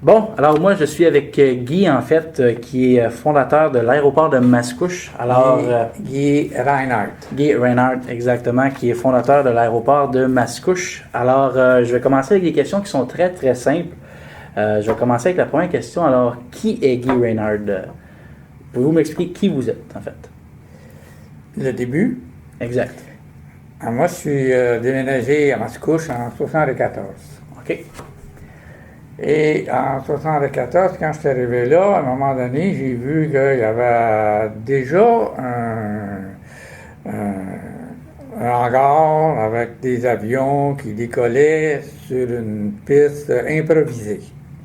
Bon, alors moi je suis avec Guy en fait, qui est fondateur de l'aéroport de Mascouche. Alors Guy Reinhardt. Guy Reinhardt, exactement, qui est fondateur de l'aéroport de Mascouche. Alors je vais commencer avec des questions qui sont très très simples. Je vais commencer avec la première question. Alors, qui est Guy Reinhardt? Pouvez-vous m'expliquer qui vous êtes en fait? Le début. Exact. Alors moi, je suis déménagé à Mascouche en 1974. OK. Et en 1974, quand je suis arrivé là, à un moment donné, j'ai vu qu'il y avait déjà un hangar avec des avions qui décollaient sur une piste improvisée.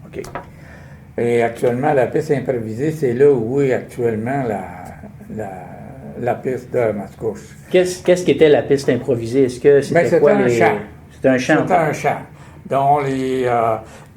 OK. Et actuellement, la piste improvisée, c'est là où est actuellement la piste de Mascouche. Qu'est-ce qui était la piste improvisée? Est-ce que c'était quoi un champ. C'était un champ. C'était un champ, dont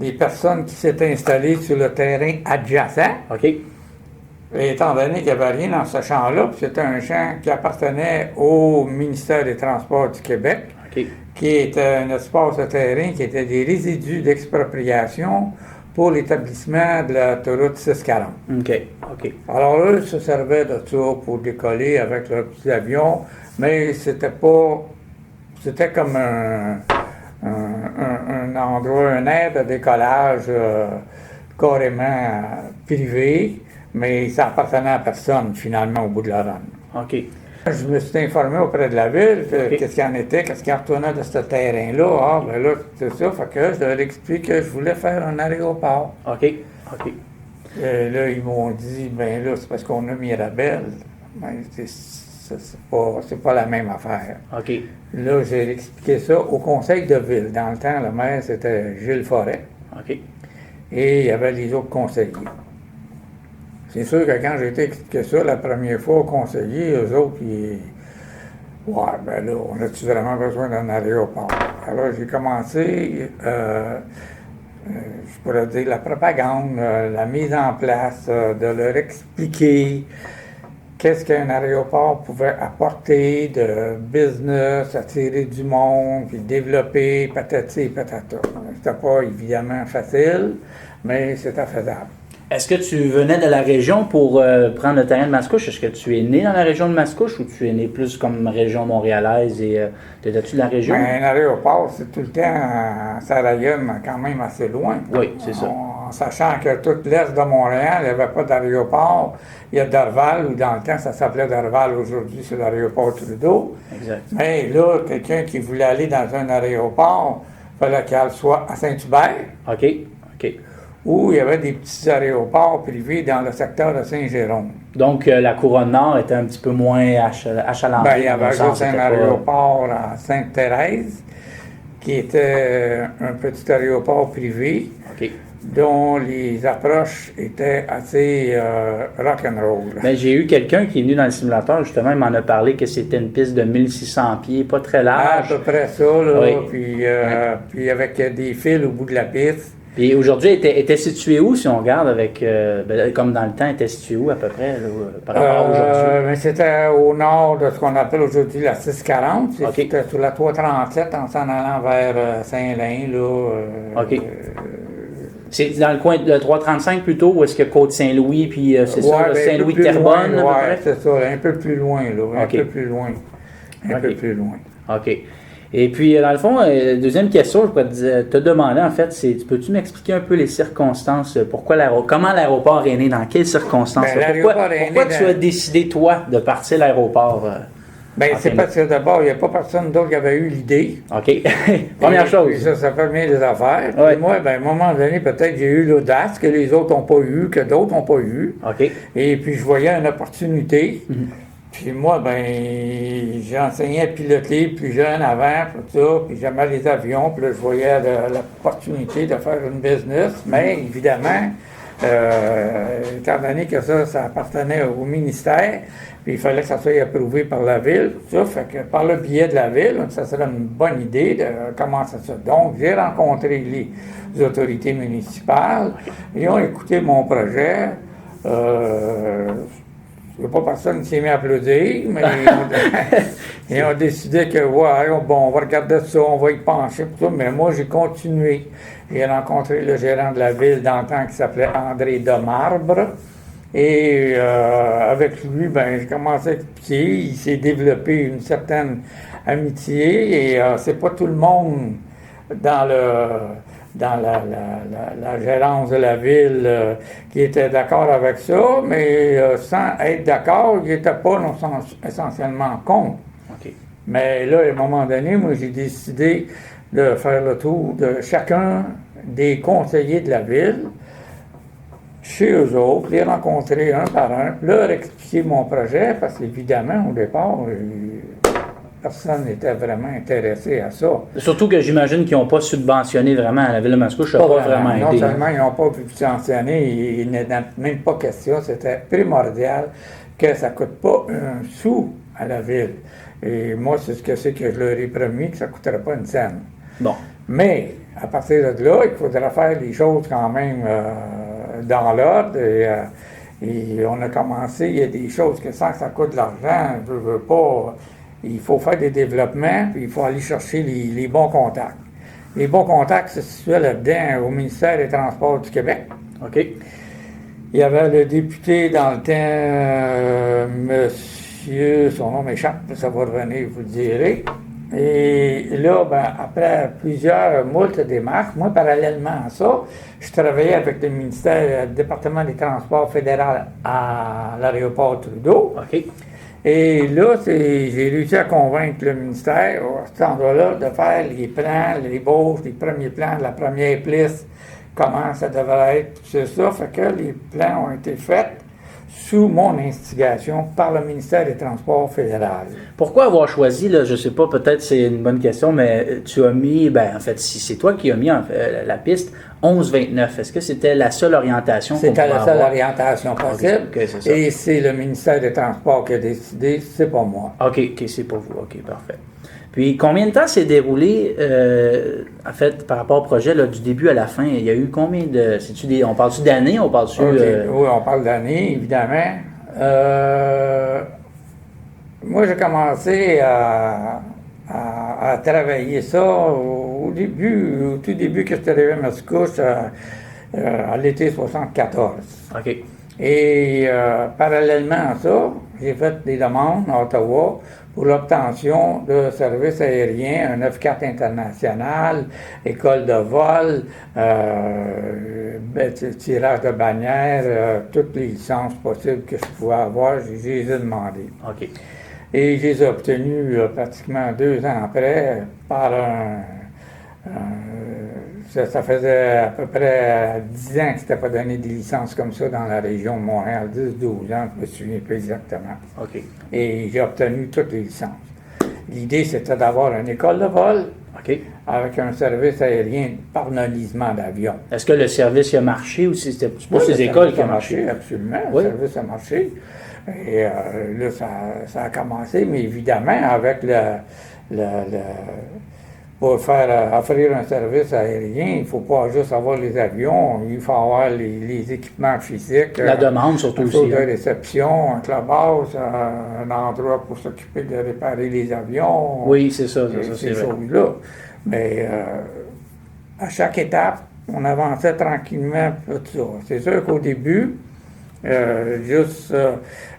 les personnes qui s'étaient installées sur le terrain adjacent. OK. Et étant donné qu'il n'y avait rien dans ce champ-là, puis c'était un champ qui appartenait au ministère des Transports du Québec, OK. qui était un espace de terrain qui était des résidus d'expropriation pour l'établissement de l'autoroute 640. OK. OK. Alors eux se servaient de ça pour décoller avec leurs petits avions, mais c'était comme un endroit, un aire de décollage carrément privé, mais ça appartenait à personne finalement au bout de la run. OK. Je me suis informé auprès de la ville, OK. qu'est-ce qu'il en était, qu'est-ce qui en retournait de ce terrain-là. Ah, ben là, c'est ça, fait que je leur ai expliqué que je voulais faire un aéroport. OK. OK. Et là, ils m'ont dit, ben là, c'est parce qu'on a Mirabel. Ben, c'est pas la même affaire. OK. Là, j'ai expliqué ça au conseil de ville. Dans le temps, le maire, c'était Gilles Forêt. OK. Et il y avait les autres conseillers. C'est sûr que quand j'ai été expliqué ça la première fois aux conseillers, eux autres, ouais, ben là, on a-tu vraiment besoin d'un aéroport? Alors, j'ai commencé, je pourrais dire, la propagande, la mise en place, de leur expliquer qu'est-ce qu'un aéroport pouvait apporter de business, attirer du monde, puis développer patati et patata. C'était pas évidemment facile, mais c'était faisable. Est-ce que tu venais de la région pour prendre le terrain de Mascouche? Est-ce que tu es né dans la région de Mascouche ou tu es né plus comme région montréalaise et étais-tu de la région? Ben, un aéroport, c'est tout le temps, ça rayonne quand même assez loin. Oui, c'est ça. En sachant que tout l'est de Montréal, il n'y avait pas d'aéroport. Il y a Dorval, ou dans le temps, ça s'appelait Dorval, aujourd'hui, c'est l'aéroport Trudeau. Exact. Mais là, quelqu'un qui voulait aller dans un aéroport, il fallait qu'elle soit à Saint-Hubert. OK. OK. Où il y avait des petits aéroports privés dans le secteur de Saint-Jérôme. Donc, la couronne nord était un petit peu moins achalandée. Ben, il y avait juste un aéroport à Sainte-Thérèse, qui était un petit aéroport privé, OK. dont les approches étaient assez rock'n'roll. Ben, j'ai eu quelqu'un qui est venu dans le simulateur, justement, il m'en a parlé que c'était une piste de 1600 pieds, pas très large. À peu près ça, là. Oui. Puis avec des fils au bout de la piste. Puis aujourd'hui, était situé où, si on regarde avec, comme dans le temps, était situé où à peu près, là, par rapport à aujourd'hui? Mais c'était au nord de ce qu'on appelle aujourd'hui la 640. Okay. C'était sur la 337 en s'en allant vers Saint-Lin, là. OK. C'est dans le coin de 335 plutôt, ou est-ce que Côte-Saint-Louis, puis c'est ça, ben, Saint-Louis-Terrebonne? Oui, c'est ça, un peu plus loin, là. OK. Un peu plus loin. Un peu plus loin. OK. Et puis, dans le fond, deuxième question, je pourrais te demander, en fait, c'est, peux-tu m'expliquer un peu les circonstances, comment l'aéroport est né, dans quelles circonstances? Ben, pourquoi tu as décidé, toi, de partir l'aéroport? Ben, c'est parce que d'abord, il n'y a pas personne d'autre qui avait eu l'idée. OK. Première chose. Puis ça permet des affaires. Ouais. Puis moi, ben, à un moment donné, peut-être j'ai eu l'audace que les autres n'ont pas eu, que d'autres n'ont pas eu. OK. Et puis, je voyais une opportunité. Mhm. Puis moi, ben, j'ai enseigné à piloter plus jeune avant, tout ça, puis j'aimais les avions, puis là, je voyais l'opportunité de faire une business, mais évidemment, étant donné que ça appartenait au ministère, puis il fallait que ça soit approuvé par la ville, tout ça, fait que par le biais de la ville, ça serait une bonne idée de commencer ça. Donc, j'ai rencontré les autorités municipales, ils ont écouté mon projet, Il n'y a pas personne qui s'est mis à applaudir, mais ils ont décidé que, ouais, bon, on va regarder ça, on va y pencher, tout ça. Mais moi, j'ai continué. J'ai rencontré le gérant de la ville dans le temps qui s'appelait André Demarbre. Et avec lui, ben, j'ai commencé à expliquer. Il s'est développé une certaine amitié. Et c'est pas tout le monde dans la gérance de la ville qui était d'accord avec ça, mais sans être d'accord, il n'était pas essentiellement contre. OK. Mais là, à un moment donné, moi, j'ai décidé de faire le tour de chacun des conseillers de la ville, chez eux autres, les rencontrer un par un, leur expliquer mon projet, parce qu'évidemment, au départ, personne n'était vraiment intéressé à ça. Surtout que j'imagine qu'ils n'ont pas subventionné vraiment la ville de Mascouche, n'a pas vraiment aidé. Non seulement ils n'ont pas subventionné, il n'est même pas question, c'était primordial que ça ne coûte pas un sou à la ville. Et moi, c'est ce que je leur ai promis, que ça ne coûterait pas une scène. Bon. Mais, à partir de là, il faudra faire les choses quand même dans l'ordre. Et on a commencé, il y a des choses que sans que ça coûte de l'argent, je ne veux pas. Il faut faire des développements, puis il faut aller chercher les bons contacts. Les bons contacts se situaient là-dedans au ministère des Transports du Québec. OK. Il y avait le député dans le temps, monsieur, son nom m'échappe, ça va revenir, vous le direz. Et là, ben, après plusieurs moultes démarches, moi, parallèlement à ça, je travaillais avec le ministère, le département des Transports fédéral à l'aéroport Trudeau. OK. Et là, j'ai réussi à convaincre le ministère, à cet endroit-là, de faire les plans, les bauches, les premiers plans de la première plisse, comment ça devrait être, c'est ça. Fait que les plans ont été faits sous mon instigation par le ministère des Transports fédéral. Pourquoi avoir choisi, là, je ne sais pas, peut-être c'est une bonne question, mais tu as mis, ben en fait, si c'est toi qui as mis la piste 11-29, est-ce que c'était la seule orientation qu'on pouvait C'était la seule avoir? orientation possible. OK, c'est ça. Et c'est le ministère des Transports qui a décidé, c'est pas moi. OK, c'est pour vous. OK, parfait. Puis, combien de temps s'est déroulé, en fait, par rapport au projet, là, du début à la fin? Il y a eu combien de... On parle-tu d'années? On parle-tu... Oui, on parle d'années, évidemment. Moi, j'ai commencé à travailler ça au tout début que je suis arrivé à Mascouche, à l'été 74. OK. Et parallèlement à ça, j'ai fait des demandes à Ottawa pour l'obtention de services aériens, un 9-4 international, école de vol, tirage de bannière, toutes les licences possibles que je pouvais avoir, je les ai demandées. OK. Et je les ai obtenues pratiquement 2 ans après par ça faisait à peu près 10 ans que c'était pas donné des licences comme ça dans la région de Montréal, 10-12 ans, je me souviens pas exactement. OK. Et j'ai obtenu toutes les licences. L'idée, c'était d'avoir une école de vol OK. avec un service aérien par nolisement d'avion. Est-ce que le service a marché ou c'était pas Oui, ces le écoles service qui a ont marché? Absolument, Oui. le service a marché. Et là, ça a commencé, mais évidemment, avec pour offrir un service aérien, il ne faut pas juste avoir les avions, il faut avoir les équipements physiques. La demande surtout un aussi. centre de réception, un clubhouse, un endroit pour s'occuper de réparer les avions. Oui, c'est ça, c'est Ces vrai. choses-là. Mais à chaque étape, on avançait tranquillement tout ça. C'est sûr qu'au début,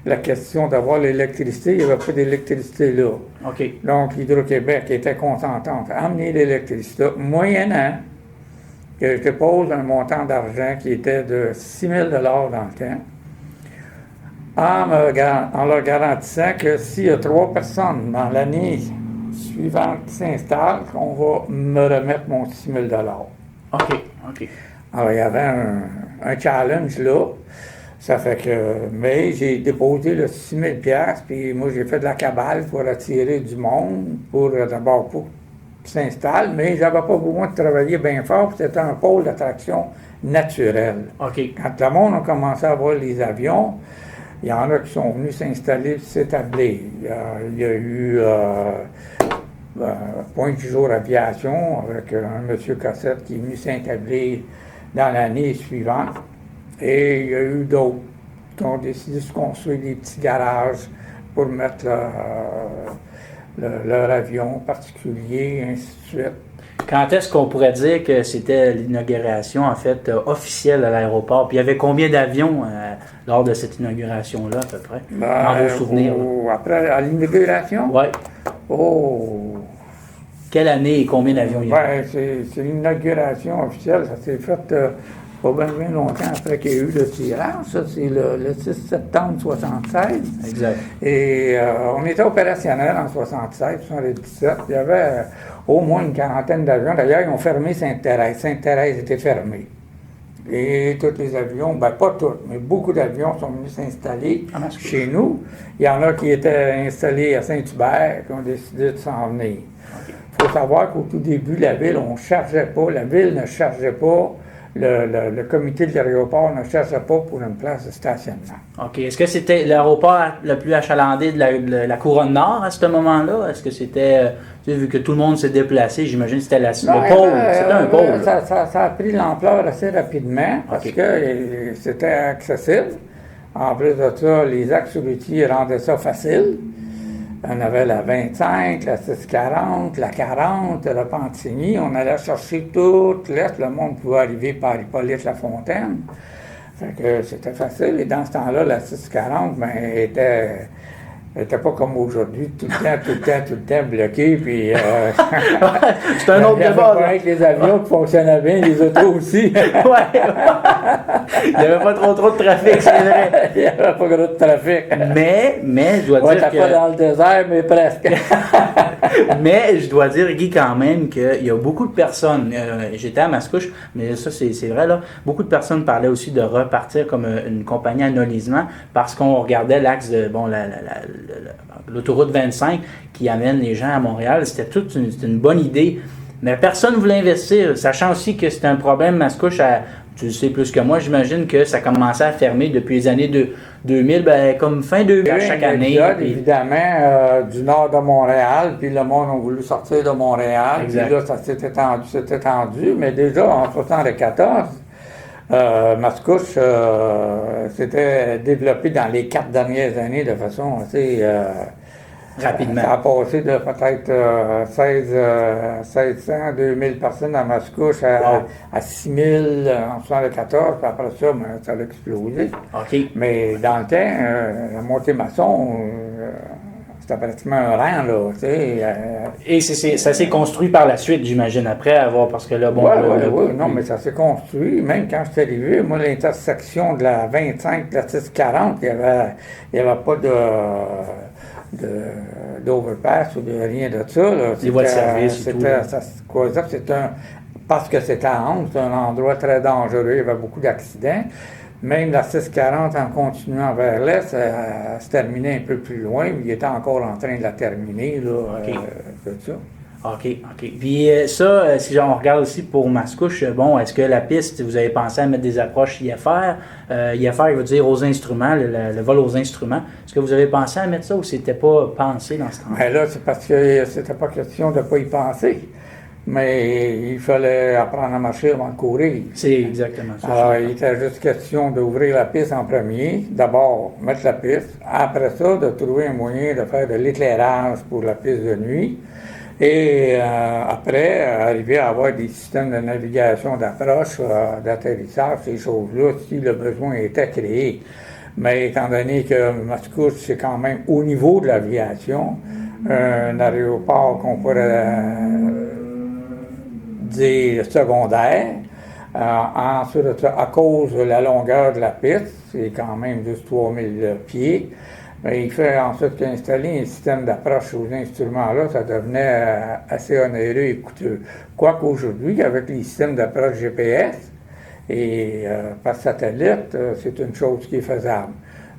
la question d'avoir l'électricité, il n'y avait pas d'électricité là. OK. Donc, l'Hydro-Québec était consentante à amener l'électricité, moyennant que je dépose un montant d'argent qui était de 6 000 $ dans le temps, en leur garantissant que s'il y a 3 personnes dans l'année suivante qui s'installent, on va me remettre mon 6 000 $. OK. OK. Alors, il y avait un challenge là. Ça fait que, mais j'ai déposé le 6 000 $, puis moi j'ai fait de la cabale pour attirer du monde, d'abord pour qu'ils s'installent, mais j'avais pas besoin de travailler bien fort, puis c'était un pôle d'attraction naturel. OK. Quand le monde a commencé à voir les avions, il y en a qui sont venus s'installer et s'établir. Il y a eu Point du jour aviation avec un monsieur Cossette qui est venu s'établir dans l'année suivante. Et il y a eu d'autres ont décidé de se construire des petits garages pour mettre leur avion particulier, ainsi de suite. Quand est-ce qu'on pourrait dire que c'était l'inauguration, en fait, officielle à l'aéroport? Puis il y avait combien d'avions lors de cette inauguration-là, à peu près, dans vos souvenirs? Après, à l'inauguration? Oui. Oh! Quelle année et combien d'avions il y avait? Ben, c'est l'inauguration officielle. Ça s'est fait pas bien longtemps après qu'il y a eu le tirage. Ça, c'est le 6 septembre 1976. Exact. Et on était opérationnel en 1976, 1977. Il y avait au moins une quarantaine d'avions. D'ailleurs, ils ont fermé Sainte-Thérèse. Sainte-Thérèse était fermée. Et tous les avions, ben pas tous, mais beaucoup d'avions sont venus s'installer chez nous. Il y en a qui étaient installés à Saint-Hubert, qui ont décidé de s'en venir. Il faut savoir qu'au tout début, la ville ne chargeait pas, le comité de l'aéroport ne cherchait pas pour une place de stationnement. OK. Est-ce que c'était l'aéroport le plus achalandé de la couronne nord à ce moment-là? Est-ce que c'était, vu que tout le monde s'est déplacé, j'imagine que c'était le pôle, c'était un pôle. Ça a pris l'ampleur assez rapidement parce que c'était accessible. En plus de ça, les axes routiers rendaient ça facile. On avait la 25, la 640, la 40, la Pentigny. On allait chercher toute l'Est. Le monde pouvait arriver par Hippolyte-Lafontaine. Fait que c'était facile. Et dans ce temps-là, la 640, était pas comme aujourd'hui, tout le temps bloqué. Puis, c'est un autre débat. Avec les avions qui fonctionnaient bien, les autos aussi. Ouais. Il n'y avait pas trop de trafic, c'est vrai. Il n'y avait pas trop de trafic. Mais je dois dire que... pas dans le désert, mais presque. Mais je dois dire, Guy, quand même, qu'il y a beaucoup de personnes, j'étais à Mascouche, mais ça c'est vrai, là, beaucoup de personnes parlaient aussi de repartir comme une compagnie à nolisement parce qu'on regardait l'axe de, l'autoroute 25 qui amène les gens à Montréal. C'était une bonne idée, mais personne ne voulait investir, sachant aussi que c'était un problème Mascouche tu le sais plus que moi, j'imagine que ça commençait à fermer depuis les années 2000, comme fin 2000 à chaque année. Évidemment, du nord de Montréal, puis le monde a voulu sortir de Montréal. Exact. Puis là, ça s'est étendu, mais déjà en 1974, Mascouche s'était développé dans les 4 dernières années de façon assez... rapidement. Ça a passé de peut-être 1600, 2000 personnes à Mascouche à 6000 en 1974, puis après ça, ça a explosé. OK. Mais dans le temps, la montée maçon, c'était pratiquement un rang, là, tu sais. Et ça s'est construit par la suite, j'imagine, après avoir, parce que là, bon... Oui, non, mais ça s'est construit. Même quand je suis arrivé, moi, l'intersection de la 25 de la 640, il n'y avait pas d'overpass ou de rien de ça. Les voies de service et tout. Parce que c'était à Anse, c'est un endroit très dangereux, il y avait beaucoup d'accidents. Même la 640, en continuant vers l'est, ça se terminait un peu plus loin, mais il était encore en train de la terminer, là, tout ça. OK. Puis ça, si on regarde aussi pour Mascouche, est-ce que la piste, vous avez pensé à mettre des approches IFR? IFR, il veut dire aux instruments, le vol aux instruments. Est-ce que vous avez pensé à mettre ça ou c'était pas pensé dans ce temps-là? Bien là, c'est parce que c'était pas question de ne pas y penser. Mais il fallait apprendre à marcher avant de courir. C'est exactement ça. Alors, il était juste question d'ouvrir la piste en premier. D'abord, mettre la piste. Après ça, de trouver un moyen de faire de l'éclairage pour la piste de nuit. Et après, arriver à avoir des systèmes de navigation, d'approche, d'atterrissage, ces choses-là, si le besoin était créé. Mais étant donné que Mascouche, c'est quand même au niveau de l'aviation, un aéroport qu'on pourrait dire secondaire, ensuite, à cause de la longueur de la piste, c'est quand même juste 3000 pieds, mais il fait ensuite qu'installer un système d'approche aux instruments-là, ça devenait assez onéreux et coûteux. Quoique aujourd'hui, avec les systèmes d'approche GPS et par satellite, c'est une chose qui est faisable.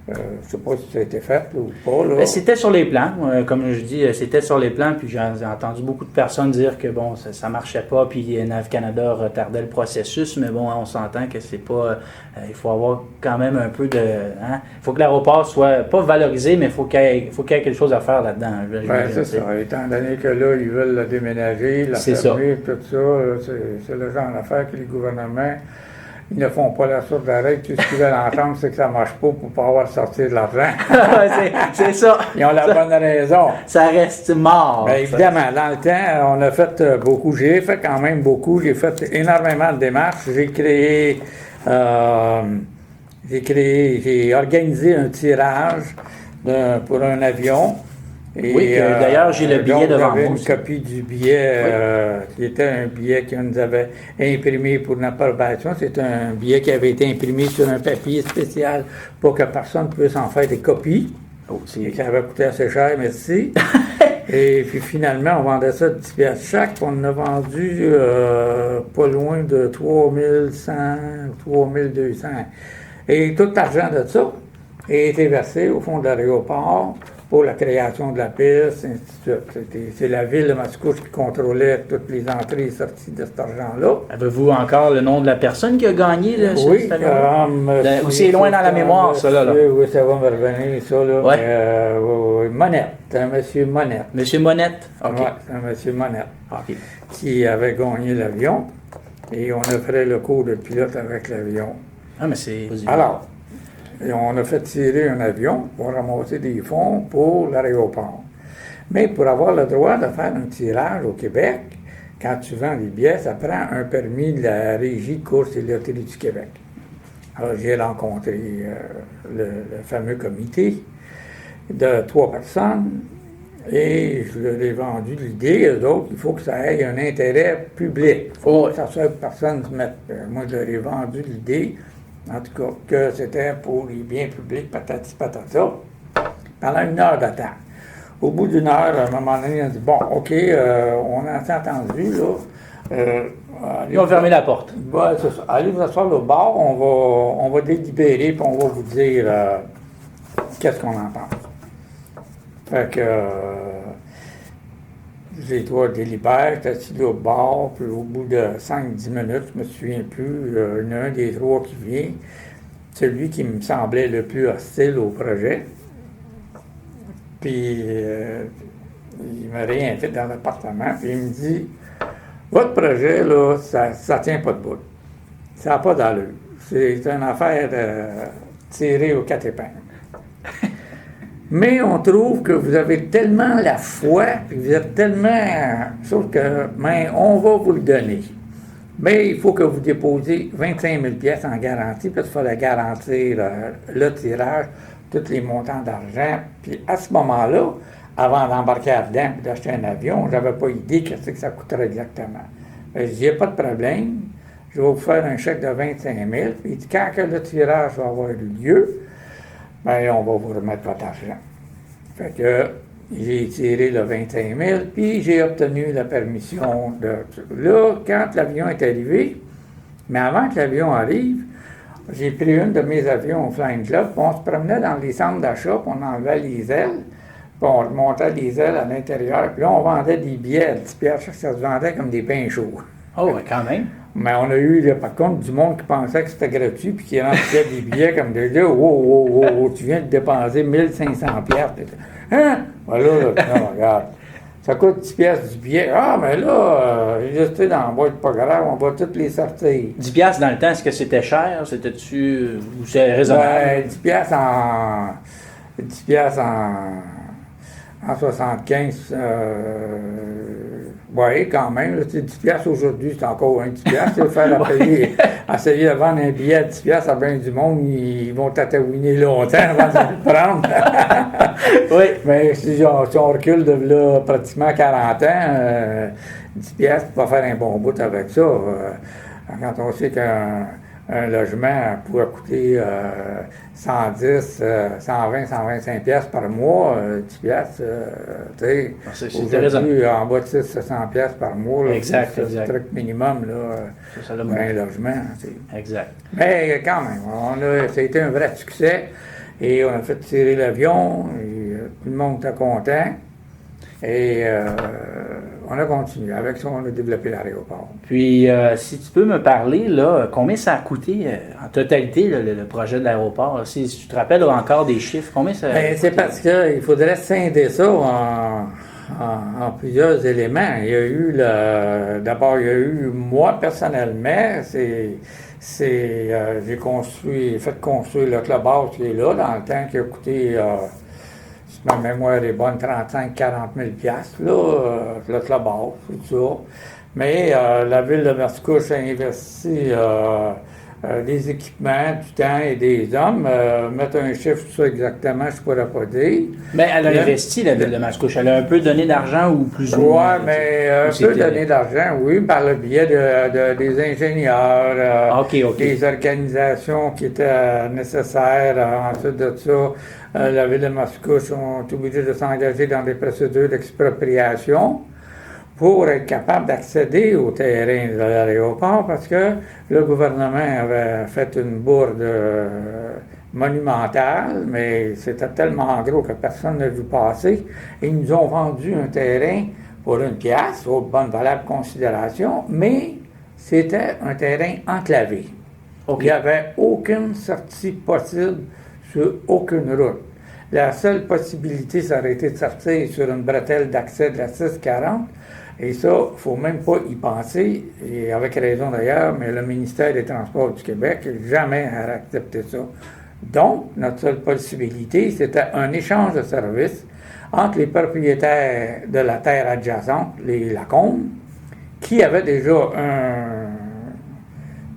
Je ne sais pas si ça a été fait ou pas. Là. C'était sur les plans, comme je dis, c'était sur les plans, puis j'ai entendu beaucoup de personnes dire que ça marchait pas, puis Nav Canada retardait le processus, mais on s'entend que c'est pas... il faut avoir quand même un peu de... Il faut que l'aéroport soit pas valorisé, mais il faut qu'il y ait quelque chose à faire là-dedans. C'est ça. Étant donné que là, ils veulent la déménager, la fermer, tout ça, c'est le genre d'affaire que les gouvernements ils ne font pas la sourde d'arrêt. Tout ce qu'ils veulent entendre, c'est que ça ne marche pas pour pas avoir sorti de l'argent. c'est ça. Ils ont la bonne raison. Ça reste mort. Bien, évidemment, dans le temps, on a fait beaucoup. J'ai fait quand même beaucoup. J'ai fait énormément de démarches. J'ai organisé un tirage pour un avion. Et, oui, d'ailleurs, j'ai le billet devant moi. J'avais une copie du billet, qui était un billet qu'on nous avait imprimé pour notre approbation. C'est un billet qui avait été imprimé sur un papier spécial pour que personne puisse en faire des copies. Oh, et ça avait coûté assez cher, merci. Et puis finalement, on vendait ça 10 piastres chaque. On en a vendu pas loin de 3100, 3200. Et tout l'argent de ça a été versé au fond de l'aéroport pour la création de la piste, ainsi de suite. C'est la ville de Mascouche qui contrôlait toutes les entrées et sorties de cet argent-là. Avez-vous encore le nom de la personne qui a gagné oui, ou c'est loin dans la mémoire, ça, là? Oui, ça va me revenir, ça, là. Ouais. Monette, c'est un monsieur Monette. Monsieur Monette? OK. Oui, c'est un monsieur Monette. OK. Qui avait gagné l'avion. Et on a fait le cours de pilote avec l'avion. Ah, mais c'est... Alors, on a fait tirer un avion pour ramasser des fonds pour l'aéroport. Mais pour avoir le droit de faire un tirage au Québec, quand tu vends des billets, ça prend un permis de la Régie de course et loterie du Québec. Alors, j'ai rencontré le fameux comité de 3 personnes et je leur ai vendu l'idée, eux autres, il faut que ça ait un intérêt public. Il faut que ça soit que personne se mette. Moi, je leur ai vendu l'idée, en tout cas, que c'était pour les biens publics, patati patata, pendant 1 heure de temps. Au bout d'1 heure, à un moment donné, on a dit, bon, OK, on a entendu, là. Ils ont fermé la porte. Ouais, c'est ça. Allez vous asseoir au bar, on va délibérer, puis on va vous dire qu'est-ce qu'on en pense. Fait que les trois délibèrent, j'étais assis là au bar, puis au bout de 5-10 minutes, je me souviens plus, il y en a un des trois qui vient, celui qui me semblait le plus hostile au projet. Puis il m'a réinvité dans l'appartement, puis il me dit, votre projet, là, ça tient pas de bout. Ça n'a pas d'allure. C'est une affaire tirée aux 4 épingles. Mais on trouve que vous avez tellement la foi, puis vous êtes tellement... Sauf que, mais on va vous le donner. Mais il faut que vous déposiez 25 000 pièces en garantie, puis il fallait garantir le tirage, tous les montants d'argent. Puis à ce moment-là, avant d'embarquer là-dedans et d'acheter un avion, je n'avais pas idée qu'est-ce que ça coûterait exactement. Je dis, il n'y a pas de problème, je vais vous faire un chèque de 25 000, puis il dit, quand que le tirage va avoir eu lieu, bien, on va vous remettre votre argent. Fait que j'ai tiré le 25 000, puis j'ai obtenu la permission de... Là, quand l'avion est arrivé, mais avant que l'avion arrive, j'ai pris une de mes avions au Flying Club, puis on se promenait dans les centres d'achat, puis on enlevait les ailes, puis on remontait les ailes à l'intérieur, puis là, on vendait des billets à 10 piastres, ça se vendait comme des pains chauds. Oh, quand même. Mais on a eu, là, par contre, du monde qui pensait que c'était gratuit, puis qui rentrait des billets comme de là, oh, tu viens de dépenser 1500 piastres. Hein? Voilà, non, regarde. Ça coûte 10 piastres du billet. Ah, mais là, juste dans la boîte, pas grave, on va toutes les sortir. 10 piastres dans le temps, est-ce que c'était cher? C'était-tu... ou c'est raisonnable? Ben, 10 piastres en 75, oui, quand même. Là, 10 piastres aujourd'hui, c'est encore un 10 piastres. Il faire essayer de vendre un billet à 10 piastres à bien du monde, ils vont tatouiner longtemps avant de le prendre. Oui. Mais si on recule de là, pratiquement 40 ans, 10 piastres, tu vas faire un bon bout avec ça. Quand on sait qu'un logement pourrait coûter 110, 120, 125 piastres par mois, 10 piastres, tu sais, aujourd'hui, en bas de 600 piastres par mois, là, c'est le truc minimum, là, un logement. T'sais. Exact. Mais quand même, ça a été un vrai succès, et on a fait tirer l'avion, et tout le monde était content, et on a continué. Avec ça, on a développé l'aéroport. Puis, si tu peux me parler, là, combien ça a coûté en totalité, le projet de l'aéroport? Si tu te rappelles encore des chiffres, combien ça a coûté? C'est parce qu'il faudrait scinder ça en plusieurs éléments. Il y a eu, d'abord, moi, personnellement, j'ai fait construire le clubhouse qui est là, dans le temps qui a coûté, si ma mémoire est bonne, 35-40 000 piastres, le clubhouse, tout ça. Mais la ville de Mascouche a investi des équipements, du temps et des hommes. Mettre un chiffre sur ça exactement, je ne pourrais pas dire. Mais elle a investi, la ville de Mascouche. Elle a un peu donné d'argent ou plus ou moins? Oui, mais un peu donné d'argent, oui, par le biais des ingénieurs, des organisations qui étaient nécessaires. Ensuite de ça, la ville de Mascouche ont été obligés de s'engager dans des procédures d'expropriation pour être capable d'accéder au terrain de l'aéroport parce que le gouvernement avait fait une bourde monumentale, mais c'était tellement gros que personne ne l'a vu passer. Ils nous ont vendu un terrain pour une pièce, haute bonne valable considération, mais c'était un terrain enclavé. Il n'y avait aucune sortie possible sur aucune route. La seule possibilité, ça aurait été de sortir sur une bretelle d'accès de la 640. Et ça, il ne faut même pas y penser, et avec raison d'ailleurs, mais le ministère des Transports du Québec jamais n'aurait accepté ça. Donc, notre seule possibilité, c'était un échange de services entre les propriétaires de la terre adjacente, les Lacombe, qui avaient déjà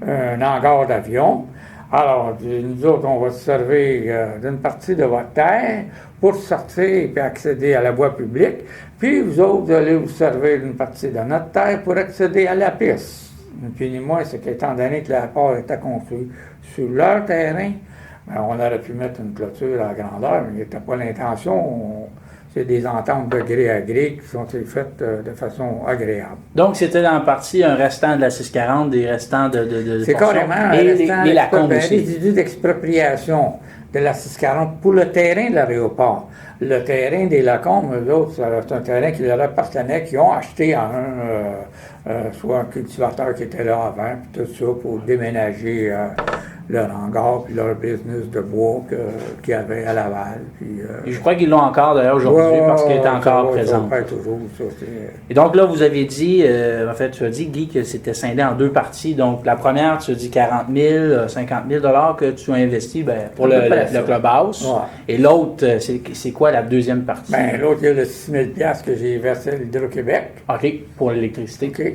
un hangar d'avion. Alors, nous autres, on va se servir d'une partie de votre terre pour sortir et accéder à la voie publique. Puis, vous autres, vous allez vous servir d'une partie de notre terre pour accéder à la piste. Puis, ni moins, c'est qu'étant donné que l'aéroport était construit sur leur terrain, bien, on aurait pu mettre une clôture à grandeur, mais il n'était pas l'intention. C'est des ententes de gré à gré qui sont faites de façon agréable. Donc, c'était en partie un restant de la 640, des restants de c'est carrément un restant et la Combe aussi. Résidu d'expropriation de la 640 pour le terrain de l'aéroport. Le terrain des Lacombe, eux autres, c'est un terrain qui leur appartenait, qui ont acheté à soit un cultivateur qui était là avant, puis tout ça, pour déménager leur hangar, puis leur business de bois qu'ils avaient à Laval. Puis, je crois qu'ils l'ont encore d'ailleurs aujourd'hui parce qu'il est encore présent. Toujours, ça, et donc là, vous avez dit, en fait, tu as dit, Guy, que c'était scindé en deux parties. Donc la première, tu as dit 40 000, 50 000 que tu as investi pour le clubhouse. Ouais. Et l'autre, c'est quoi la deuxième partie? Bien, l'autre, il y a le 6 000 que j'ai versé à l'Hydro-Québec. OK, pour l'électricité. OK.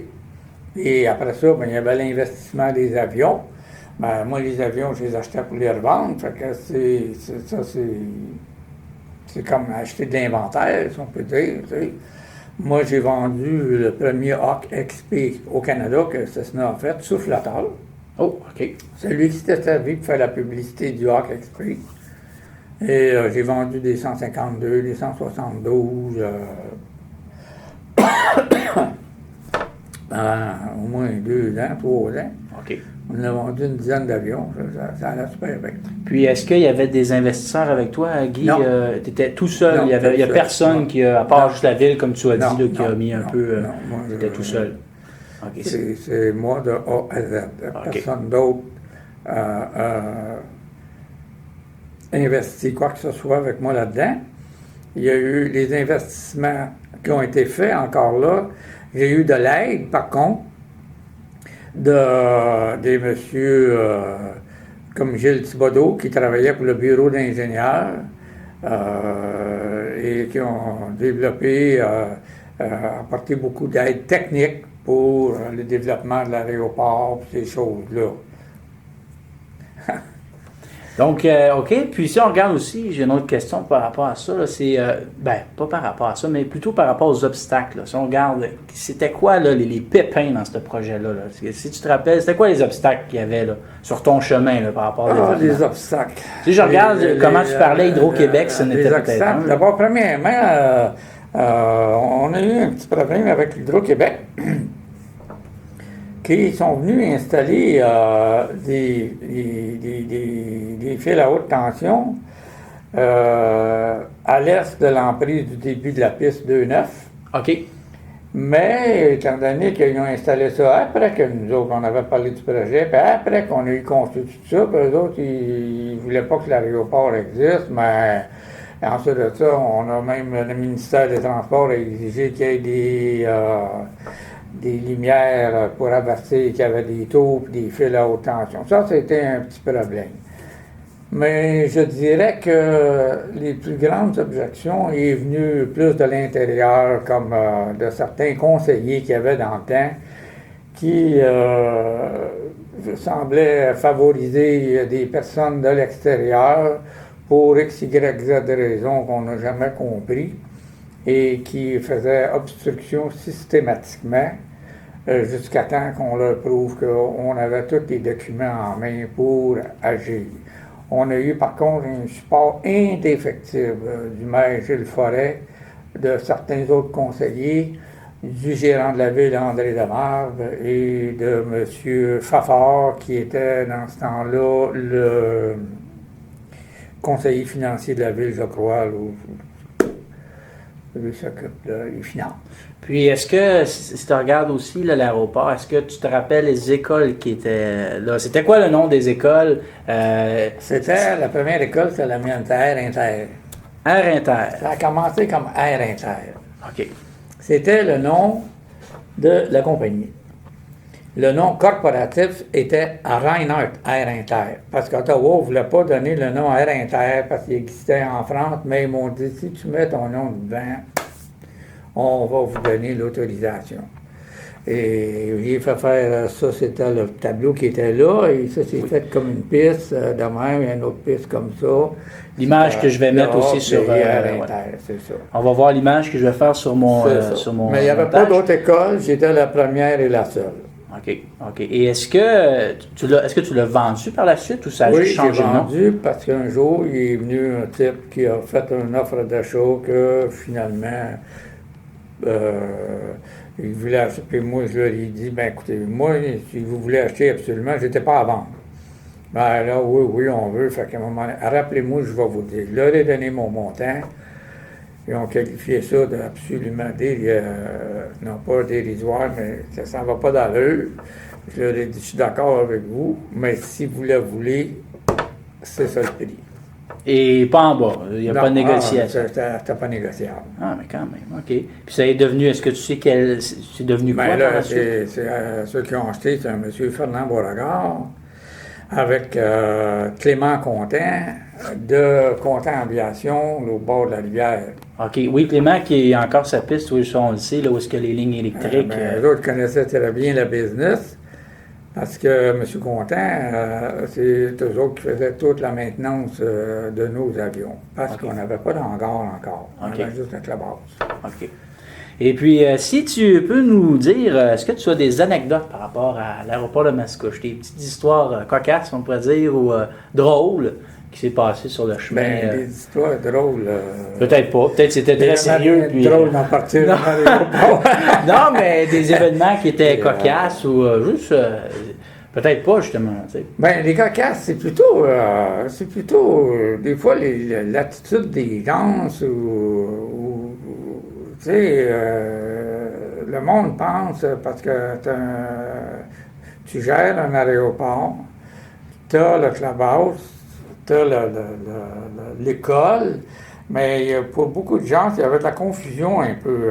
Et après ça, bien, il y avait l'investissement des avions. Ben, moi, les avions, je les achetais pour les revendre. Fait que c'est comme acheter de l'inventaire, si on peut dire. T'sais. Moi, j'ai vendu le premier Hawk XP au Canada que Cessna a fait, souffleteur. Oh, OK. Celui qui s'était servi pour faire la publicité du Hawk XP. Et j'ai vendu des 152, des 172, au moins 2 ans, 3 ans. OK. On a vendu une dizaine d'avions, ça allait super bien. Puis, est-ce qu'il y avait des investisseurs avec toi, Guy? Non. Tu étais tout seul? Non, il n'y a personne qui, à part juste la ville, comme tu as dit, qui a mis un peu... tu étais tout seul. Okay, c'est moi de A à Z. Personne d'autre investi quoi que ce soit avec moi là-dedans. Il y a eu les investissements qui ont été faits encore là. J'ai eu de l'aide, par contre, des messieurs comme Gilles Thibodeau, qui travaillait pour le bureau d'ingénieurs et qui ont développé, apporté beaucoup d'aide technique pour le développement de l'aéroport et ces choses-là. Donc, OK. Puis si on regarde aussi, j'ai une autre question par rapport à ça. Là, c'est, pas par rapport à ça, mais plutôt par rapport aux obstacles. Là. Si on regarde, c'était quoi là, les pépins dans ce projet-là? Là? Si tu te rappelles, c'était quoi les obstacles qu'il y avait là, sur ton chemin là, par rapport à les obstacles. Si je regarde comment tu parlais Hydro-Québec, ce n'était peut-être un. D'abord, premièrement, on a eu un petit problème avec Hydro-Québec. Qui sont venus installer des fils à haute tension à l'est de l'emprise du début de la piste 2-9. OK. Mais, étant donné qu'ils ont installé ça après que nous autres, on avait parlé du projet, puis après qu'on a eu construit tout ça, puis eux autres, ils ne voulaient pas que l'aéroport existe, mais ensuite de ça, on a même, le ministère des Transports a exigé qu'il y ait des lumières pour avertir qu'il y avait des taux et des fils à haute tension. Ça, c'était un petit problème. Mais je dirais que les plus grandes objections est venues plus de l'intérieur, comme de certains conseillers qu'il y avait dans le temps, qui semblaient favoriser des personnes de l'extérieur pour X, Y, Z raisons qu'on n'a jamais compris et qui faisaient obstruction systématiquement jusqu'à temps qu'on leur prouve qu'on avait tous les documents en main pour agir. On a eu par contre un support indéfectible du maire Gilles Forêt, de certains autres conseillers, du gérant de la ville André Demarve et de M. Fafard, qui était dans ce temps-là le conseiller financier de la ville, je crois, lui qui s'occupe des finances. Puis, est-ce que, si tu regardes aussi là, l'aéroport, est-ce que tu te rappelles les écoles qui étaient là? C'était quoi le nom des écoles? C'était, la première école, c'était la mienne, c'était Air Inter. Air Inter. Ça a commencé comme Air Inter. OK. C'était le nom de la compagnie. Le nom corporatif était Reinhardt Air Inter, parce qu'Ottawa ne voulait pas donner le nom Air Inter parce qu'il existait en France, mais ils m'ont dit, si tu mets ton nom dedans, on va vous donner l'autorisation. Et j'ai fait faire ça, c'était le tableau qui était là, et ça s'est fait comme une piste, de même, il y a une autre piste comme ça. L'image que je vais mettre aussi sur... Air Inter, c'est ça. On va voir l'image que je vais faire sur mon... Mais il n'y avait pas d'autre école, j'étais la première et la seule. OK, OK. Et est-ce que tu l'as vendu par la suite ou ça a juste changé de nom? Oui, j'ai vendu parce qu'un jour, il est venu un type qui a fait une offre d'achat que finalement, il voulait acheter. Puis moi, je leur ai dit, ben écoutez, moi, si vous voulez acheter absolument, je n'étais pas à vendre. Ben là, oui, on veut. Fait qu'à un moment donné, rappelez-moi, je vais vous dire. Je leur ai donné mon montant. Ils ont qualifié ça d'absolument non pas dérisoire, mais ça ne va pas d'allure. Je leur ai dit, je suis d'accord avec vous, mais si vous le voulez, c'est ça le prix. Et pas en bas, il n'y a pas de négociation. C'était pas négociable. Ah, mais quand même, OK. Puis ça est devenu, est-ce que tu sais c'est devenu quoi là, par la suite? Ceux qui ont acheté, c'est un monsieur Fernand Beauregard, avec Clément Contant, de Contant Aviation, au bord de la rivière. OK. Oui, Clément qui a encore sa piste, oui, ça on le sait, là où est-ce que les lignes électriques... Les autres connaissaient très bien le business, parce que M. Contant, c'est eux autres qui faisaient toute la maintenance de nos avions, parce qu'on n'avait pas d'hangar encore. On avait juste la base. OK. Et puis, si tu peux nous dire, est-ce que tu as des anecdotes par rapport à l'aéroport de Mascouche, des petites histoires cocasses, on pourrait dire, ou drôles, qui s'est passé sur le chemin? Des histoires drôles. Peut-être pas. Peut-être c'était très sérieux. Puis drôle d'en partir dans l'aéroport. Non, mais des événements qui étaient cocasses ou juste... peut-être pas, justement. T'sais. Bien, les cocasses, c'est plutôt des fois, l'attitude des gens ou tu sais, le monde pense, parce que tu gères un aéroport, tu as le clubhouse, tu as l'école, mais pour beaucoup de gens, il y avait de la confusion un peu.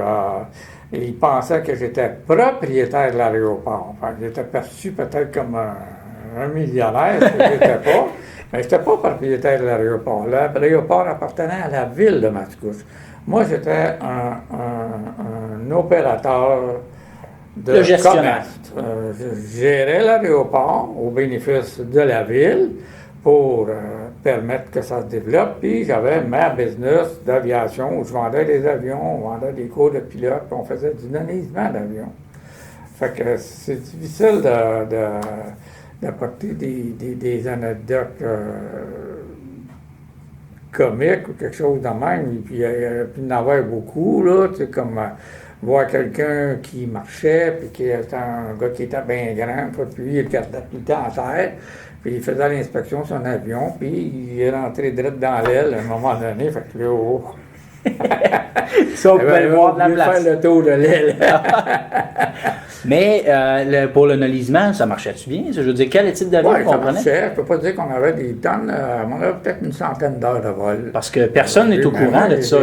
Ils pensaient que j'étais propriétaire de l'aéroport. Enfin, j'étais perçu peut-être comme un millionnaire, ce que j'étais pas. Mais je n'étais pas propriétaire de l'aéroport. L'aéroport appartenait à la ville de Mascouche. Moi, j'étais un opérateur de commerce. Je gérais l'aéroport au bénéfice de la ville pour permettre que ça se développe. Puis j'avais ma business d'aviation où je vendais des avions, on vendait des cours de pilote, puis on faisait du donnisement d'avions. Fait que c'est difficile d'apporter des anecdotes comiques ou quelque chose de même. Et puis il y en avait beaucoup, là, tu sais, comme voir quelqu'un qui marchait, puis qui était un gars qui était bien grand, puis lui, il regardait tout le temps en terre. Puis il faisait l'inspection de son avion, puis il est rentré direct dans l'aile à un moment donné, fait que là, oh! Ça, on pouvait le voir de la place. Faire le tour de l'aile. Mais pour le nolisement, ça marchait-tu bien? Je veux dire, quel type d'avion Oui, qu'on ça prenait? marchait. Je ne peux pas dire qu'on avait des tonnes. On avait peut-être une centaine d'heures de vol. Parce que personne n'est au courant de ça.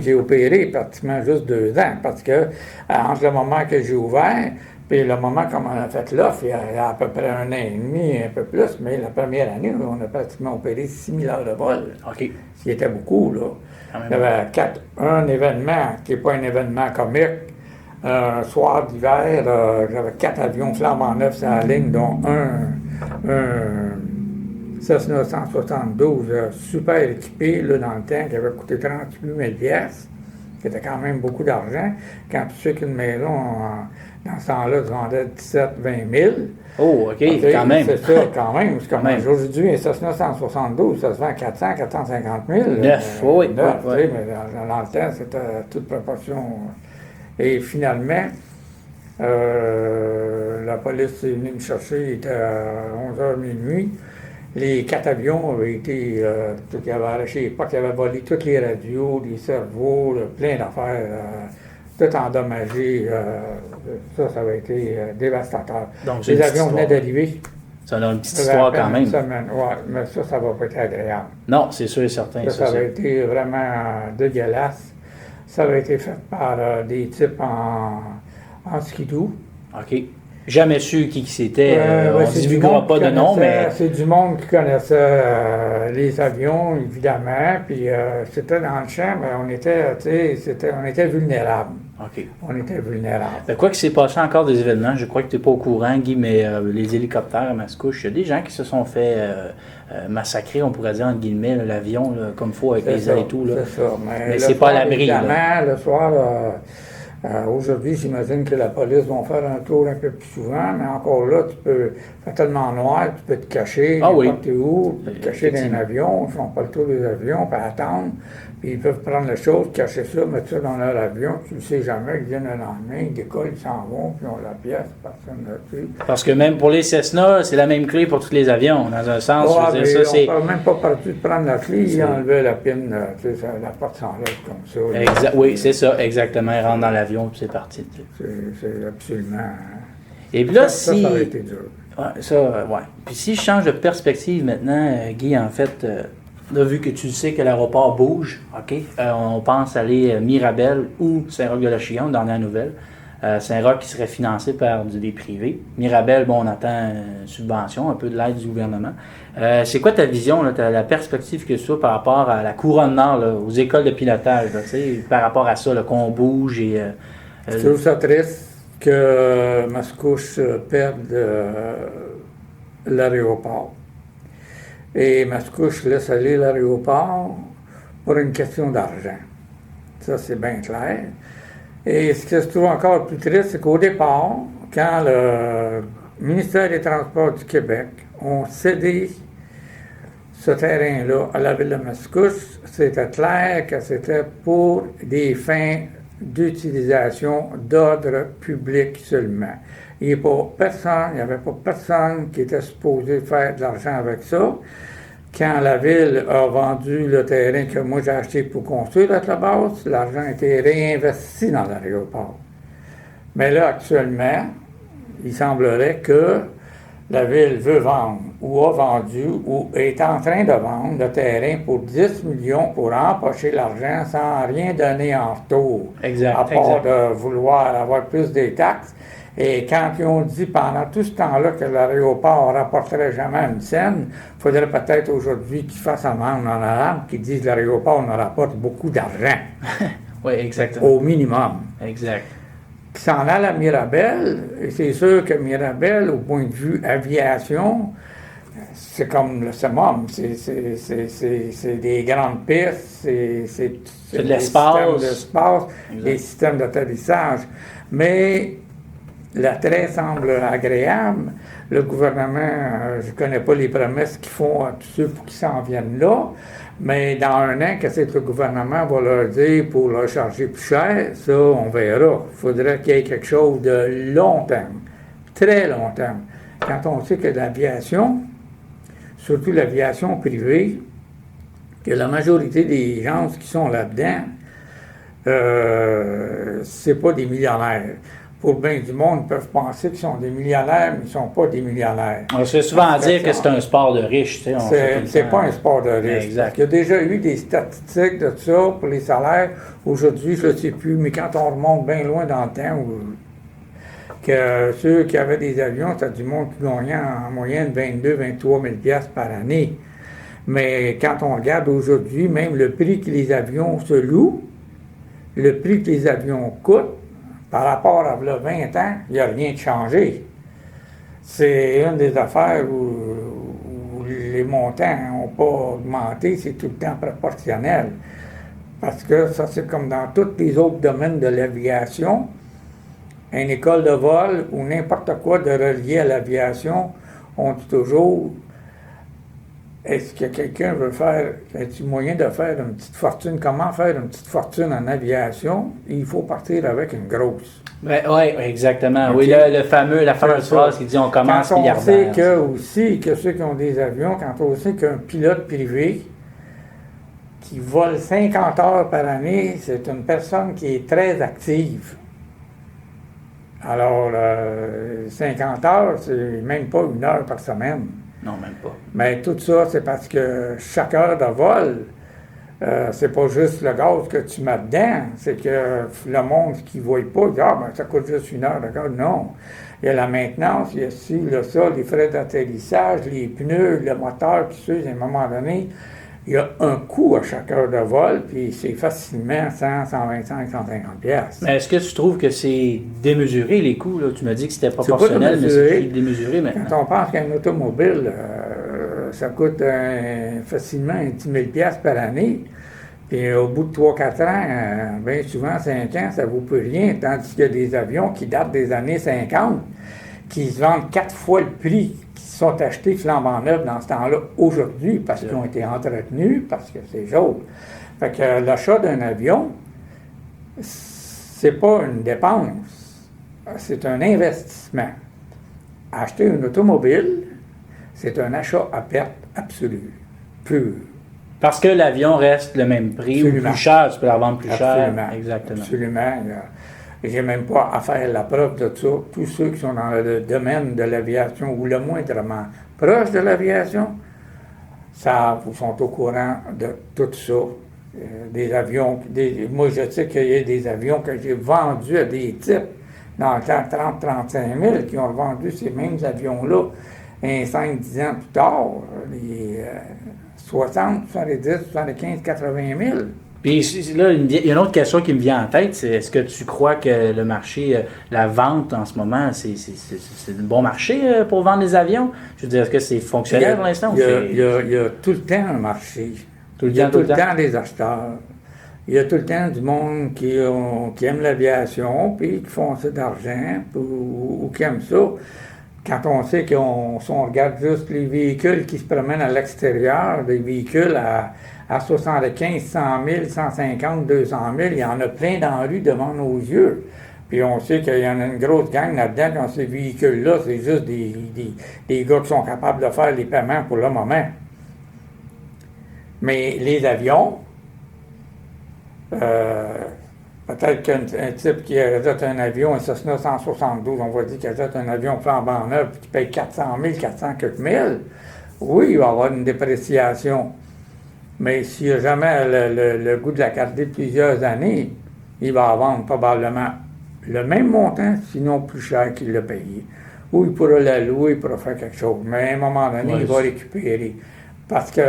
J'ai opéré pratiquement juste 2 ans. Parce que entre le moment que j'ai ouvert puis le moment qu'on a fait l'offre, il y a à peu près 1 an et demi, un peu plus, mais la première année, on a pratiquement opéré 6000 heures de vol. OK. Ce qui était beaucoup, là. Il y avait un événement qui n'est pas un événement comique. Un soir d'hiver, j'avais 4 avions flambant neufs sur la ligne, dont un Cessna 172 super équipé là, dans le temps, qui avait coûté 38 000 pièces, qui était quand même beaucoup d'argent. Quand tu sais qu'une maison, dans ce temps-là, se vendait 17 000 20 000. Oh, OK, quand même. C'est ça, quand même. C'est comme aujourd'hui, un Cessna 172, ça se vend 400 450 000. Neuf, oui. Mais dans le temps, c'était toute proportion. Et finalement, la police est venue me chercher, il était à 11h minuit. Les 4 avions avaient été, ils avaient arraché, pas qu'ils avaient volé toutes les radios, les cerveaux, plein d'affaires, tout endommagé. Ça avait été dévastateur. Donc, les avions venaient d'arriver. Ça a une petite histoire quand même. Oui, mais ça va pas être agréable. Non, c'est sûr et certain. Ça avait été vraiment dégueulasse. Ça avait été fait par des types en skidoo. OK. Jamais su qui c'était. On ne divulguera pas de nom, mais... C'est du monde qui connaissait les avions, évidemment. Puis c'était dans le champ, mais on était vulnérables. OK. On était vulnérables. Quoi qu'il s'est passé encore des événements, je crois que tu n'es pas au courant, Guy, mais les hélicoptères à Mascouche, il y a des gens qui se sont fait massacrer, on pourrait dire, entre guillemets, l'avion, comme il faut, avec les ailes et tout. C'est ça. Mais c'est pas à l'abri. Évidemment, le soir... aujourd'hui, j'imagine que la police va faire un tour un peu plus souvent, mais encore là, tu peux faire tellement noir, tu peux te cacher, n'importe où, tu peux te cacher dans un avion, ils font pas le tour des avions, puis attendre, puis ils peuvent prendre les choses, cacher ça, mettre ça dans leur avion, tu ne sais jamais, ils viennent le lendemain, ils décollent, ils s'en vont, puis on la pièce, personne ne tue. Parce que même pour les Cessna, c'est la même clé pour tous les avions, dans un sens. Ouais, mais ça, on n'a même pas parti de prendre la clé, ils enlevaient la pine, la porte s'enlève comme ça. Oui, c'est ça, exactement, ils rentrent dans l'avion, puis c'est parti. C'est absolument... Et puis là, ça aurait été dur. Ouais. Puis si je change de perspective maintenant, Guy, en fait, là, vu que tu sais que l'aéroport bouge, OK, on pense aller Mirabel ou Saint-Roch-de-Lachillon, dernière nouvelle. Saint-Roch qui serait financé par des privés. Mirabel, bon, on attend une subvention, un peu de l'aide du gouvernement. C'est quoi ta vision, là, la perspective que tu as par rapport à la couronne nord, là, aux écoles de pilotage, là, par rapport à ça, là, qu'on bouge et... Je trouve ça triste que Mascouche perde l'aéroport. Et Mascouche laisse aller l'aéroport pour une question d'argent. Ça, c'est bien clair. Et ce que je trouve encore plus triste, c'est qu'au départ, quand le ministère des Transports du Québec a cédé ce terrain-là à la ville de Mascouche, c'était clair que c'était pour des fins d'utilisation d'ordre public seulement. Il n'y avait pas personne qui était supposé faire de l'argent avec ça. Quand la ville a vendu le terrain que moi j'ai acheté pour construire la base, l'argent a été réinvesti dans l'aéroport. Mais là, actuellement, il semblerait que la ville veut vendre, ou a vendu, ou est en train de vendre le terrain pour 10 millions pour empocher l'argent sans rien donner en retour. Exact. À part de vouloir avoir plus des taxes. Et quand ils ont dit pendant tout ce temps-là que l'aéroport ne rapporterait jamais une scène, il faudrait peut-être aujourd'hui qu'ils fassent amende en arabe, qu'ils disent que l'aéroport nous rapporte beaucoup d'argent. Oui, exactement. Au minimum. Exact. Qui s'en allent à Mirabel, et c'est sûr que Mirabel, au point de vue aviation, c'est comme le summum, c'est des grandes pistes, c'est de l'espace, des systèmes d'atterrissage. Mais l'attrait semble agréable. Le gouvernement, je ne connais pas les promesses qu'ils font à tous ceux qui s'en viennent là, mais dans 1 an, qu'est-ce que le gouvernement va leur dire pour leur charger plus cher? Ça, on verra. Il faudrait qu'il y ait quelque chose de long terme, très long terme. Quand on sait que l'aviation, surtout l'aviation privée, que la majorité des gens qui sont là-dedans, c'est pas des millionnaires. pour bien du monde, ils peuvent penser qu'ils sont des millionnaires, mais ils ne sont pas des millionnaires. On se fait souvent dire que c'est un sport de riches. Tu sais, c'est pas un sport de riches. Exact. Il y a déjà eu des statistiques de ça pour les salaires. Aujourd'hui, je ne sais plus, mais quand on remonte bien loin dans le temps, que ceux qui avaient des avions, c'était du monde qui gagnait en moyenne 22 000 à 23 000 par année. Mais quand on regarde aujourd'hui, même le prix que les avions se louent, le prix que les avions coûtent, par rapport à 20 ans, il n'y a rien de changé. C'est une des affaires où les montants n'ont pas augmenté, c'est tout le temps proportionnel. Parce que ça, c'est comme dans tous les autres domaines de l'aviation. Une école de vol ou n'importe quoi de relié à l'aviation, on dit toujours, est-ce que quelqu'un veut faire, est-il moyen de faire une petite fortune? Comment faire une petite fortune en aviation? Il faut partir avec une grosse. Oui, exactement. Okay. Oui, la fameuse phrase qui dit on commence quand on milliardaire. sait que ceux qui ont des avions, quand on sait qu'un pilote privé qui vole 50 heures par année, c'est une personne qui est très active. Alors, 50 heures, c'est même pas 1 heure par semaine. Non, même pas. Mais tout ça, c'est parce que chaque heure de vol, c'est pas juste le gaz que tu mets dedans, c'est que le monde qui ne voit pas, dit « Ah, ben ça coûte juste 1 heure de gaz. » Non. Il y a la maintenance, il y a ci, il y a ça, les frais d'atterrissage, les pneus, le moteur qui s'use à un moment donné. Il y a un coût à chaque heure de vol, puis c'est facilement 100, 125, 150 pièces. Mais est-ce que tu trouves que c'est démesuré, les coûts? Là? Tu m'as dit que c'était proportionnel, mais c'est démesuré maintenant. Quand on pense qu'un automobile, ça coûte facilement 10 000 pièces par année, puis au bout de 3-4 ans, bien souvent 5 ans, ça ne vaut plus rien, tandis qu'il y a des avions qui datent des années 50, qui se vendent 4 fois le prix, sont achetés flambant neufs dans ce temps-là aujourd'hui parce qu'ils ont été entretenus, parce que c'est jaune. Fait que l'achat d'un avion, c'est pas une dépense, c'est un investissement. Acheter une automobile, c'est un achat à perte absolue, pure. Parce que l'avion reste le même prix, absolument. Ou plus cher, tu peux la vendre plus cher. Exactement. Absolument. J'ai même pas à faire la preuve de ça. Tous ceux qui sont dans le domaine de l'aviation ou le moindrement proche de l'aviation sont au courant de tout ça. Des avions, moi je sais qu'il y a des avions que j'ai vendus à des types dans le temps 30-35 000 qui ont vendu ces mêmes avions-là 5-10 ans plus tard, les 60, 70, 75, 80 000. Puis là, il y a une autre question qui me vient en tête, c'est est-ce que tu crois que le marché, la vente en ce moment, c'est un bon marché pour vendre des avions? Je veux dire, est-ce que c'est fonctionnel pour l'instant? Il y a tout le temps un marché. Il y a tout le temps des acheteurs. Il y a tout le temps du monde qui aime l'aviation, puis qui font assez d'argent, ou qui aiment ça. Quand on sait si on regarde juste les véhicules qui se promènent à l'extérieur, des véhicules à 75, 100 000, 150, 200 000, il y en a plein dans la rue devant nos yeux. Puis on sait qu'il y en a une grosse gang là-dedans, dans ces véhicules-là, c'est juste des gars qui sont capables de faire les paiements pour le moment. Mais les avions, peut-être qu'un type qui achète un avion, un Cessna 172, on va dire qu'il achète un avion flambant neuf, qui paye 400 000, 400 quelques mille, oui, il va avoir une dépréciation. Mais s'il n'a jamais le goût de la garder plusieurs années, il va vendre probablement le même montant, sinon plus cher qu'il l'a payé. Ou il pourra la louer, il pourra faire quelque chose. Mais à un moment donné, il va récupérer. Parce que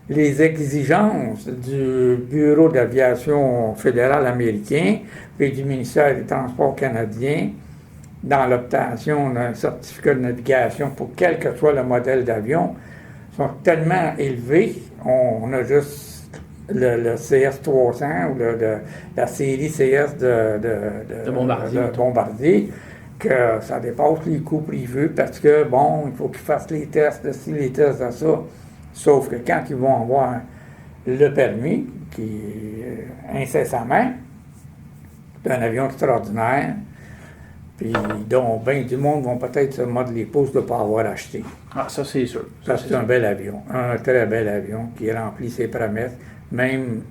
les exigences du Bureau d'aviation fédéral américain et du ministère des Transports canadien dans l'obtention d'un certificat de navigation pour quel que soit le modèle d'avion sont tellement élevés. On a juste le CS-300 ou la série CS de Bombardier, que ça dépasse les coûts privés parce que, bon, il faut qu'ils fassent les tests de ci, les tests de ça. Sauf que quand ils vont avoir le permis, qui est incessamment, c'est un avion extraordinaire, puis dont bien du monde vont peut-être se mordre les pouces de ne pas avoir acheté. Ah, ça c'est sûr. Ça, c'est un bel avion, un très bel avion qui remplit ses promesses, même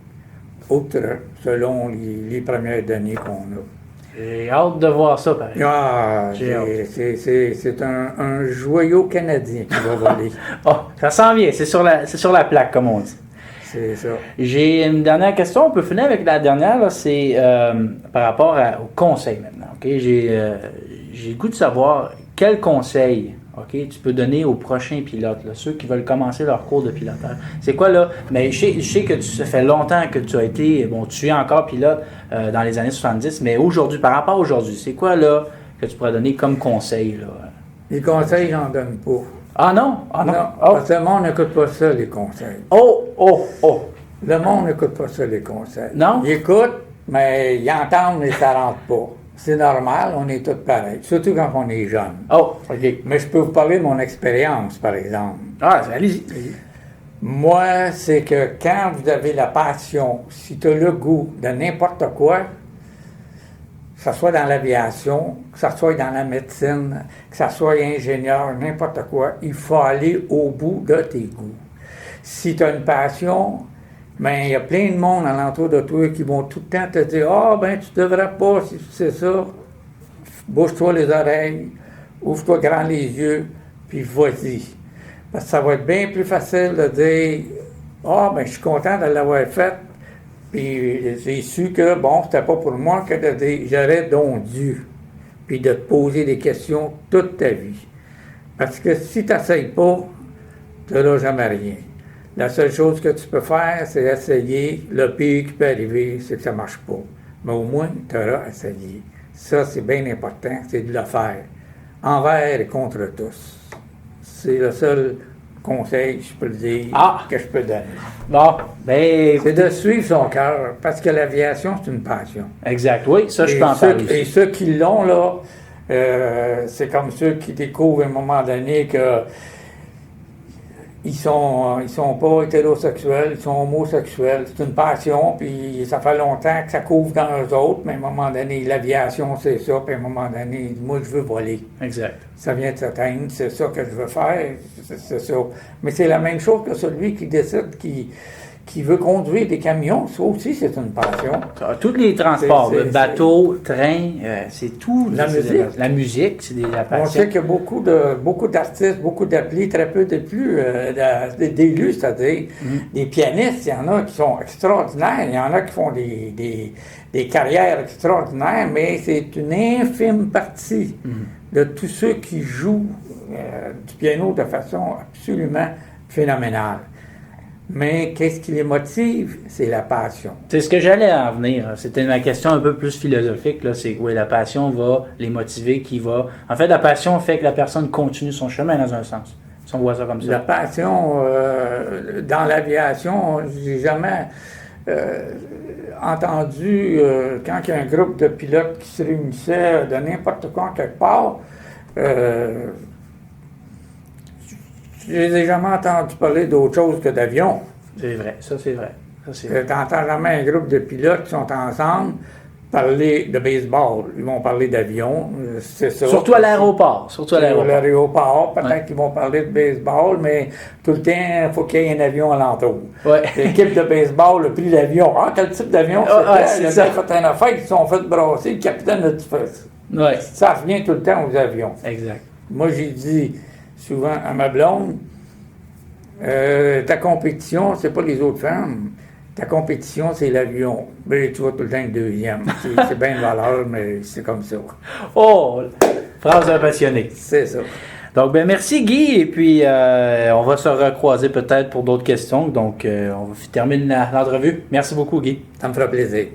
outre selon les premières données qu'on a. J'ai hâte de voir ça, pareil. Ah, J'ai hâte. c'est un joyau canadien qui va voler. Oh, ça s'en vient, c'est sur la plaque, comme on dit. C'est ça. J'ai une dernière question, on peut finir avec la dernière, là, c'est par rapport au conseil maintenant. Okay? J'ai le goût de savoir quel conseil tu peux donner aux prochains pilotes, là, ceux qui veulent commencer leur cours de pilotage. C'est quoi là? Mais je sais que ça fait longtemps que tu as été, tu es encore pilote dans les années 70, mais aujourd'hui, par rapport à aujourd'hui, c'est quoi là que tu pourrais donner comme conseil? Là? Les conseils, j'en donne pas. Ah non? Ah non? Non, Oh. parce que le monde n'écoute pas ça, les conseils. Oh, oh, oh! Le monde n'écoute pas ça, les conseils. Non? Ils écoutent, mais ils entendent, mais ça rentre pas. C'est normal, on est tous pareils, surtout quand on est jeune. Oh, OK. Mais je peux vous parler de mon expérience, par exemple. Ah, allez-y. Moi, c'est que quand vous avez la passion, si tu as le goût de n'importe quoi, que ce soit dans l'aviation, que ce soit dans la médecine, que ce soit ingénieur, n'importe quoi, il faut aller au bout de tes goûts. Si tu as une passion, ben il y a plein de monde alentour de toi qui vont tout le temps te dire « Ah, ben tu devrais pas, si c'est ça, bouge-toi les oreilles, ouvre-toi grand les yeux, puis vas-y. » Parce que ça va être bien plus facile de dire « Ah, ben je suis content de l'avoir fait, puis j'ai su que, bon, c'était pas pour moi que de dire « J'aurais donc dû. » Puis de te poser des questions toute ta vie. Parce que si tu n'essayes pas, tu n'auras jamais rien. La seule chose que tu peux faire, c'est essayer. Le pire qui peut arriver, c'est que ça ne marche pas. Mais au moins, tu auras essayé. Ça, c'est bien important, c'est de le faire. Envers et contre tous. C'est le seul conseil, je peux le dire, que je peux donner. Bon, ben... C'est de suivre son cœur, parce que l'aviation, c'est une passion. Exact, oui, ça, je peux en parler aussi. Et ceux qui l'ont, là, c'est comme ceux qui découvrent à un moment donné que ils sont pas hétérosexuels, ils sont homosexuels. C'est une passion, puis ça fait longtemps que ça couvre dans eux autres, mais à un moment donné, l'aviation, c'est ça, puis à un moment donné, moi, je veux voler. Exact. Ça vient de s'atteindre, c'est ça que je veux faire, c'est ça. Mais c'est la même chose que celui qui décide qui veut conduire des camions, ça aussi, c'est une passion. Tous les transports, le bateau, train, c'est tout. La musique. La musique, c'est la passion. On sait qu'il y a beaucoup d'artistes, beaucoup d'appelés, très peu d'élus, c'est-à-dire des pianistes. Il y en a qui sont extraordinaires, il y en a qui font des carrières extraordinaires, mais c'est une infime partie de tous ceux qui jouent du piano de façon absolument phénoménale. Mais qu'est-ce qui les motive? C'est la passion. C'est ce que j'allais en venir. C'était ma question un peu plus philosophique. Là. C'est que la passion va les motiver, En fait, la passion fait que la personne continue son chemin dans un sens. Si on voit ça comme ça. La passion, dans l'aviation, j'ai jamais entendu, quand il y a un groupe de pilotes qui se réunissait de n'importe quoi quelque part, je les ai jamais entendu parler d'autre chose que d'avion. C'est vrai, ça c'est vrai. Tu n'entends jamais un groupe de pilotes qui sont ensemble parler de baseball. Ils vont parler d'avion, c'est ça. Surtout à l'aéroport. Peut-être qu'ils vont parler de baseball, mais tout le temps, il faut qu'il y ait un avion alentour. Ouais. L'équipe de baseball a pris l'avion. Ah, quel type d'avion c'était? Ils ont fait une affaire, ils se sont fait brasser, le capitaine a dit ça revient tout le temps aux avions. Exact. Moi, j'ai dit souvent à ma blonde, ta compétition, c'est pas les autres femmes. Ta compétition, c'est l'avion. Mais tu vas tout le temps être deuxième. C'est bien de valeur, mais c'est comme ça. Oh! Phrase d'un passionné. C'est ça. Donc, merci Guy, et puis on va se recroiser peut-être pour d'autres questions. Donc, on termine l'entrevue. Merci beaucoup Guy. Ça me fera plaisir.